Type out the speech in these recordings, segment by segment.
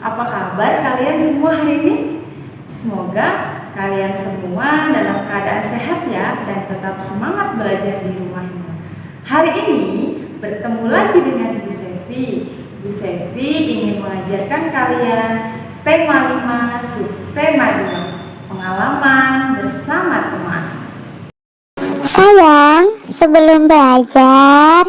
Apa kabar kalian semua hari ini? Semoga kalian semua dalam keadaan sehat ya dan tetap semangat belajar di rumahnya. Hari ini bertemu lagi dengan Bu Sevi. Bu Sevi ingin mengajarkan kalian tema 5 subtema 2, pengalaman bersama teman. Sayang, sebelum belajar,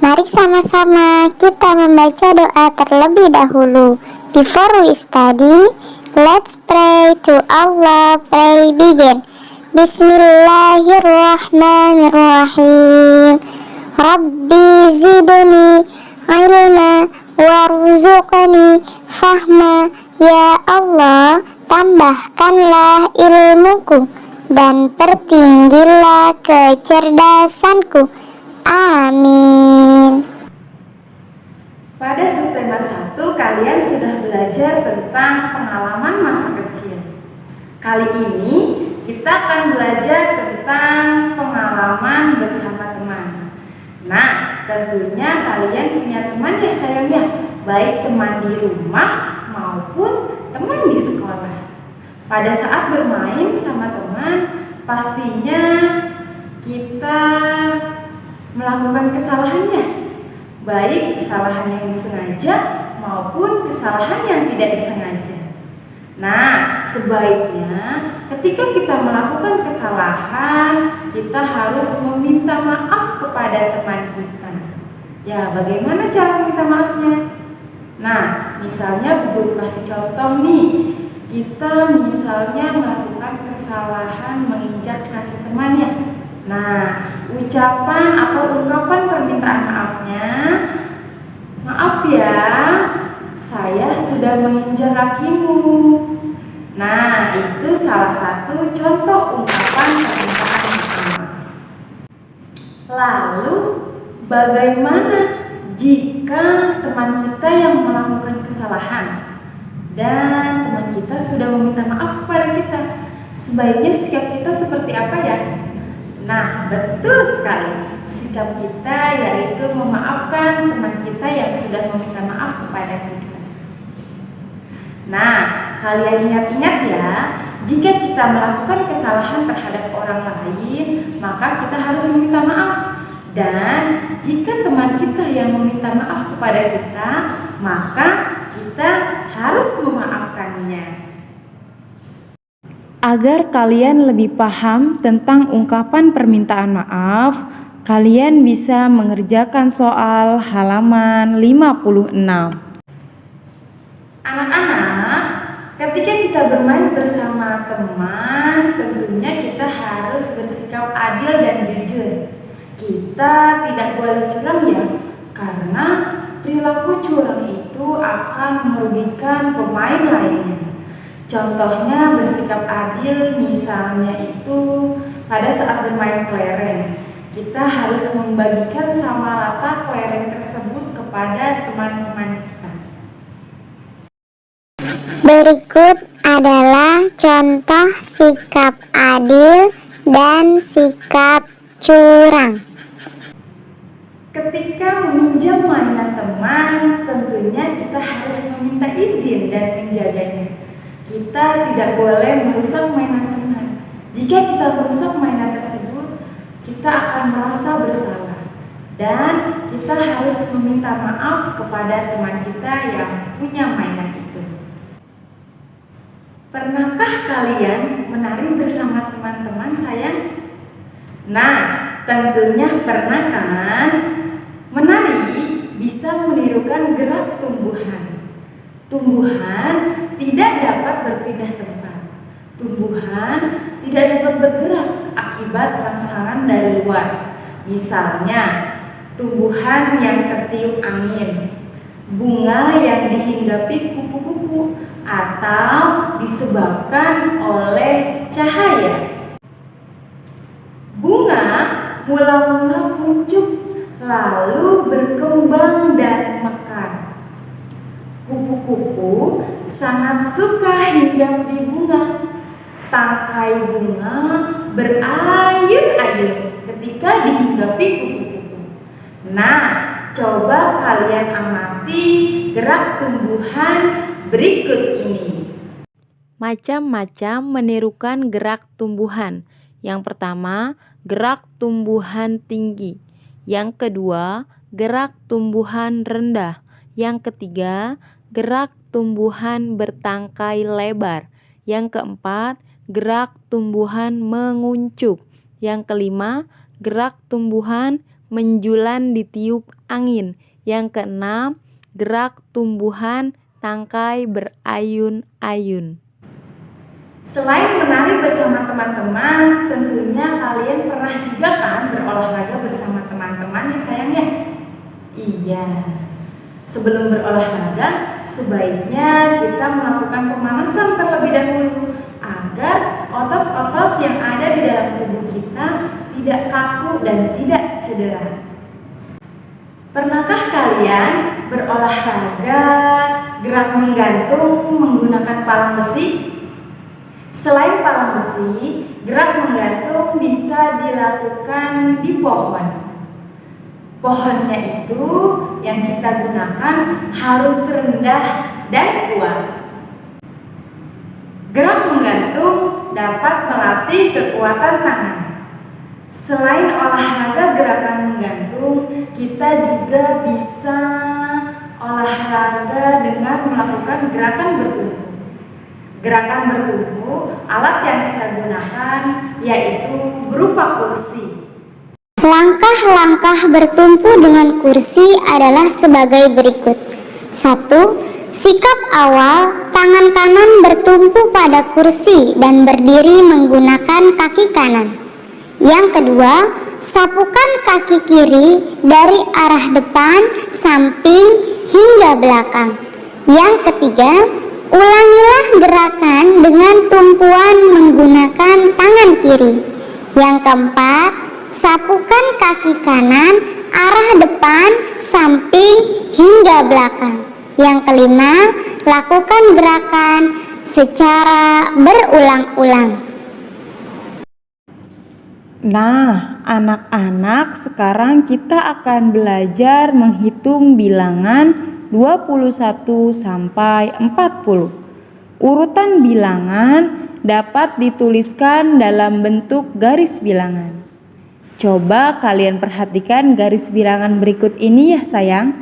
mari sama-sama kita membaca doa terlebih dahulu. Before we study, let's pray to Allah. Pray begin. Bismillahirrahmanirrahim. Rabbi zidni ilma warzuqni fahma. Ya Allah, tambahkanlah ilmuku dan pertinggilah kecerdasanku. Amin. Pada subtema 1 kalian sudah belajar tentang pengalaman masa kecil. Kali ini kita akan belajar tentang pengalaman bersama teman. Nah, tentunya kalian punya teman ya sayang ya, baik teman di rumah maupun teman di sekolah. Pada saat bermain sama teman, pastinya kita melakukan kesalahannya, baik kesalahan yang disengaja maupun kesalahan yang tidak disengaja. Nah, sebaiknya ketika kita melakukan kesalahan, kita harus meminta maaf kepada teman kita. Ya, bagaimana cara meminta maafnya? Nah, misalnya Bu Guru kasih contoh nih. Kita misalnya melakukan kesalahan menginjak kaki teman ya. Nah, ucapan atau ungkapan permintaan maafnya, maaf ya, saya sudah menginjak kakimu. Nah, itu salah satu contoh ungkapan permintaan maaf. Lalu, bagaimana jika teman kita yang melakukan kesalahan dan teman kita sudah meminta maaf kepada kita? Sebaiknya sikap kita seperti apa ya? Nah, betul sekali. Sikap kita yaitu memaafkan teman kita yang sudah meminta maaf kepada kita. Nah, kalian ingat-ingat ya, jika kita melakukan kesalahan terhadap orang lain, maka kita harus meminta maaf. Dan jika teman kita yang meminta maaf kepada kita, maka kita harus memaafkannya. Agar kalian lebih paham tentang ungkapan permintaan maaf, kalian bisa mengerjakan soal halaman 56. Anak-anak, ketika kita bermain bersama teman, tentunya kita harus bersikap adil dan jujur. Kita tidak boleh curang ya, karena perilaku curang itu akan merugikan pemain lainnya. Contohnya bersikap adil misalnya itu pada saat bermain kelereng. Kita harus membagikan sama rata kelereng tersebut kepada teman-teman kita. Berikut adalah contoh sikap adil dan sikap curang. Ketika meminjam mainan teman, tentunya kita harus meminta izin dan menjaganya. Kita tidak boleh merusak mainan teman. Jika kita merusak mainan tersebut, kita akan merasa bersalah. Dan kita harus meminta maaf kepada teman kita yang punya mainan itu. Pernahkah kalian menari bersama teman-teman sayang? Nah, tentunya pernah kan? Menari bisa menirukan gerak tumbuhan. Tumbuhan tidak dapat berpindah tempat. Tumbuhan tidak dapat bergerak akibat rangsangan dari luar. Misalnya, tumbuhan yang tertiup angin, bunga yang dihinggapi kupu-kupu, atau disebabkan oleh cahaya. Bunga mula-mula muncul, lalu berkembang dan mekar. Kupu-kupu sangat suka hinggap di bunga. Tangkai bunga berayun-ayun ketika dihinggapi kupu-kupu. Nah, coba kalian amati gerak tumbuhan berikut ini. Macam-macam menirukan gerak tumbuhan. Yang pertama, gerak tumbuhan tinggi. Yang kedua, gerak tumbuhan rendah. Yang ketiga, gerak tumbuhan bertangkai lebar. Yang keempat, gerak tumbuhan menguncup. Yang kelima, gerak tumbuhan menjulang ditiup angin. Yang keenam, gerak tumbuhan tangkai berayun-ayun. Selain menari bersama teman-teman, tentunya kalian pernah juga kan berolahraga bersama teman-teman ya sayang ya? Iya. Sebelum berolahraga, sebaiknya kita melakukan pemanasan terlebih dahulu agar otot-otot yang ada di dalam tubuh kita tidak kaku dan tidak cedera. Pernahkah kalian berolahraga gerak menggantung menggunakan palang besi? Selain palang besi, gerak menggantung bisa dilakukan di pohon. Pohonnya itu yang kita gunakan harus rendah dan kuat. Gerak menggantung dapat melatih kekuatan tangan. Selain olahraga gerakan menggantung, kita juga bisa olahraga dengan melakukan gerakan bertumpu. Gerakan bertumpu, alat yang kita gunakan yaitu berupa kursi. Langkah-langkah bertumpu dengan kursi adalah sebagai berikut. 1. Sikap awal, tangan kanan bertumpu pada kursi dan berdiri menggunakan kaki kanan. Yang kedua, sapukan kaki kiri dari arah depan, samping, hingga belakang. Yang ketiga, ulangilah gerakan dengan tumpuan menggunakan tangan kiri. Yang keempat, sapukan kaki kanan arah depan, samping, hingga belakang. Yang kelima, lakukan gerakan secara berulang-ulang. Nah, anak-anak, sekarang kita akan belajar menghitung bilangan 21 sampai 40. Urutan bilangan dapat dituliskan dalam bentuk garis bilangan. Coba kalian perhatikan garis bilangan berikut ini ya sayang.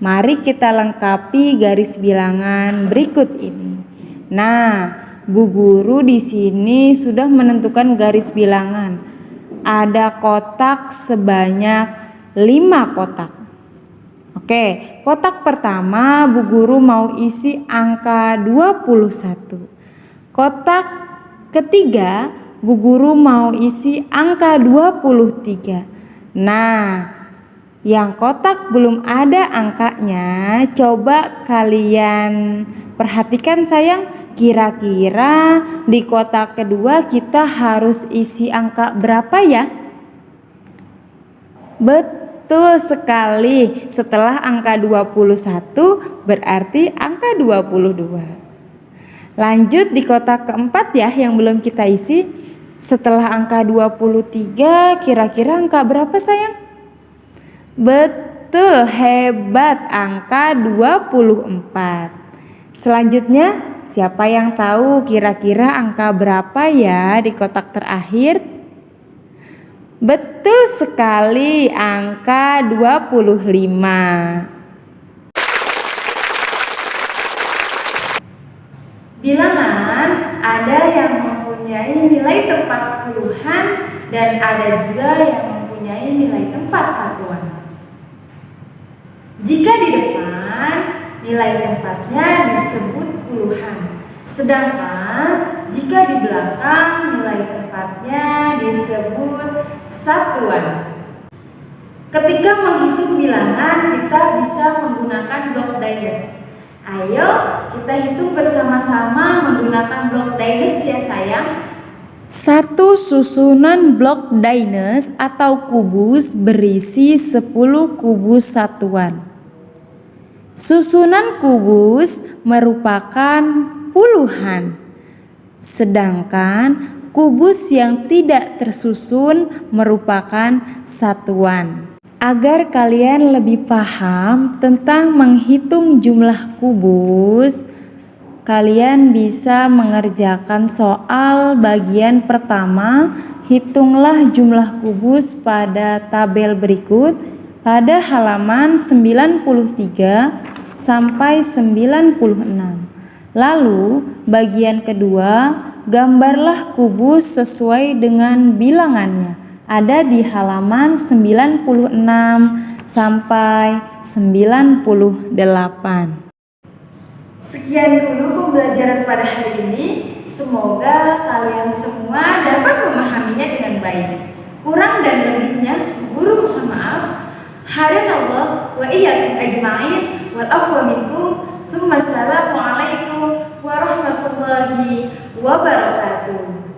Mari kita lengkapi garis bilangan berikut ini. Nah, Bu Guru di sini sudah menentukan garis bilangan. Ada kotak sebanyak 5 kotak. Oke, kotak pertama Bu Guru mau isi angka 21. Kotak ketiga Bu Guru mau isi angka 23. Nah, yang kotak belum ada angkanya, coba kalian perhatikan sayang. Kira-kira di kotak kedua kita harus isi angka berapa ya? Betul sekali, setelah angka 21 berarti angka 22. Lanjut di kotak keempat ya yang belum kita isi. Setelah angka 23 kira-kira angka berapa sayang? Betul, hebat, angka 24. Selanjutnya, siapa yang tahu kira-kira angka berapa ya di kotak terakhir? Betul sekali, angka 25. Bilangan ada yang mempunyai nilai tempat puluhan dan ada juga yang mempunyai nilai tempat satuan. Jika di depan, nilai tempatnya disebut puluhan, sedangkan jika di belakang nilai tempatnya disebut satuan. Ketika menghitung bilangan, kita bisa menggunakan blok Dines. Ayo kita hitung bersama-sama menggunakan blok Dines ya sayang. Satu susunan blok Dines atau kubus berisi 10 kubus satuan. Susunan kubus merupakan puluhan, sedangkan kubus yang tidak tersusun merupakan satuan. Agar kalian lebih paham tentang menghitung jumlah kubus, kalian bisa mengerjakan soal bagian pertama. Hitunglah jumlah kubus pada tabel berikut pada halaman 93 sampai 96. Lalu bagian kedua, gambarlah kubus sesuai dengan bilangannya. Ada di halaman 96 sampai 98. Sekian dulu pembelajaran pada hari ini. Semoga kalian semua dapat memahaminya dengan baik. Kurang dan lebihnya, guru mohon maaf. Hadanallah wa iyyakum ajma'in wal afwa minkum. Assalamualaikum warahmatullahi wabarakatuh.